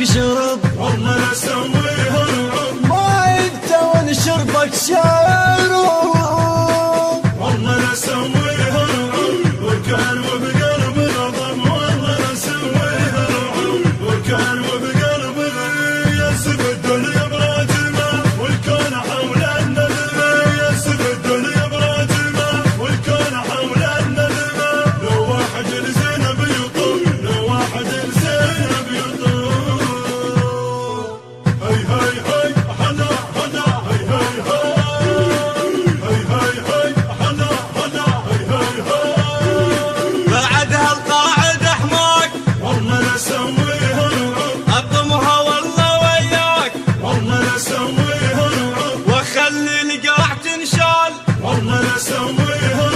عشاق شرب والله لا اسويها ما انت ونشربك شارب والله لا اسويها وكان وبقلب نظم والله لا اسويها وكان وبقلب يسف الدنيا براجمه والكون حول الندمه يسف الدنيا براجمه والكون حول الندمه لو واحد لزينب يطوف لو واحد لزينب يطوف هي هي هي حنا حنا هي هي هي هي هي حنا حنا هي هي هي بعدها القاعد حماك والله لا اسويها اطمها والله وياك والله لا اسويها واخلي القرع تنشال والله لا اسويها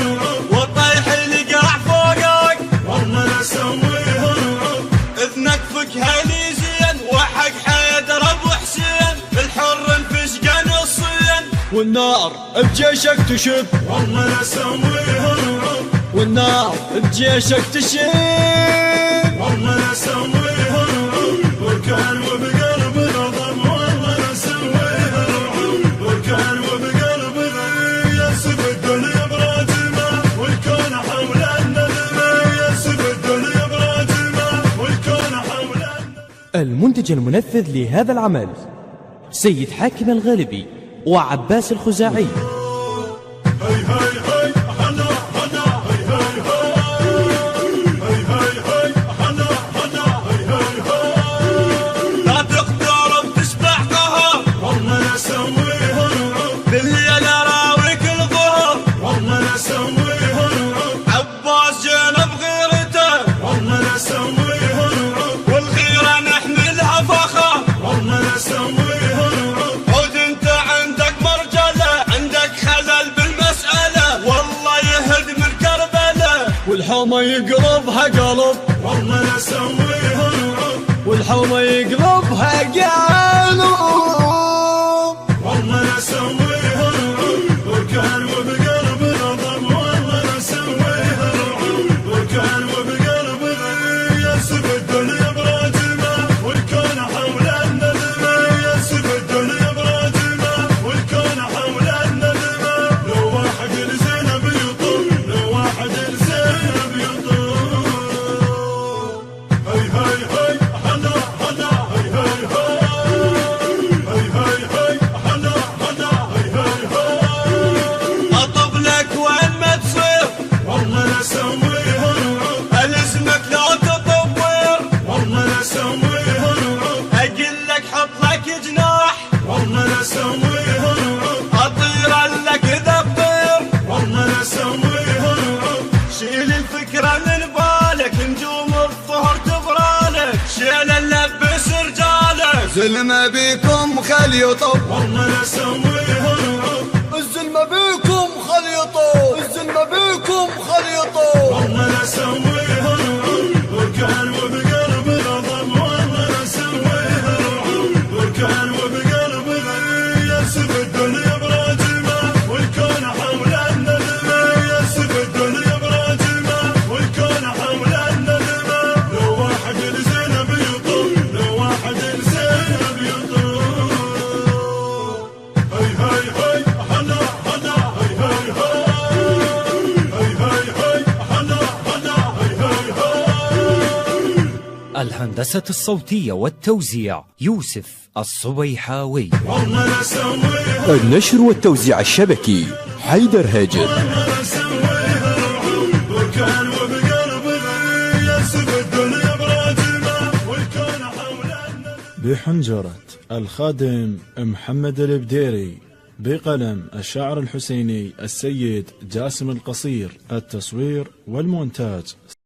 وطيح القرع فوقك والله لا اسويها اذنك فكها لي زين وحق حيدر ابو حسين الحر انفشقه نصين والنار بجيشك تشب والله لا اسويها والنار بجيشك تشب والله لا اسويها وكان وبقلب نظم والله لا اسويها وكان وبقلب يسف الدنيا براجمه والكون حول الندمه يسف الدنيا براجمه والكون حول الندمه. المنتج المنفذ لهذا العمل سيد حاكم الغالبي وعباس الخزاعي. هي هي هي حنا حنا هي هي هي هي هي حنا حنا هي هي هي لا تقدر بتشبع قهر والله لا اسويها بالليل اراويك الظهر والله لا اسويها عباس جينا بغيرته والله لا اسويها والغيره نحملها فخر والله لا اسويها عود انت عندك مرجله عندك خلل بالمساله والله يهدم الكربله والحومه يقلبها قلب والله لا اسويها والحومه يقلبها قلب والله لا اسويها وكان وبقلب نظم والله لا اسويها وكان وبقلب يسف الدنيا براجمه والكون حول الندمه يسف الدنيا براجمه والكون حول الندمه لو واحد لزينب يطوف لو واحد لزينب يطوف هي هي هي حنا حنا هي هي هي هي هي حنا حنا هي هي هي اطب لك وين ما تصير والله لا اسويها الزمك لا تطور والله لا اسويها اقول لك حط لك جناح والله لا اسويها اطير لك اذا بطير والله لا اسويها شيل الفكره من بالك نجوم الظهر تبرالك شيل نلبس رجالك زلمه بيكم خل يطب والله لا اسويها الزلمه بيكم خل يطب الزلمه بيكم خل يطب والله لا اسويها وكان وبقلب نظم والله لا اسويها وكان وبقلب يسف الدنيا براجمه والكون حول الندمه يسف الدنيا براجمه والكون حول الندمه لو واحد لزينب يطوف لو واحد لزينب يطوف هي هي هي حنا حنا هي هي هي هي هي حنا حنا هي هي هي الهندسة الصوتية والتوزيع يوسف الصبيحاوي. والله لا اسويها النشر والتوزيع الشبكي حيدر هاجر. والله لا اسويها وكان وبقلب يسف الدنيا براجمه والكون حول الندمه. بحنجرة الخادم محمد البديري، بقلم الشاعر الحسيني السيد جاسم القصير، التصوير والمونتاج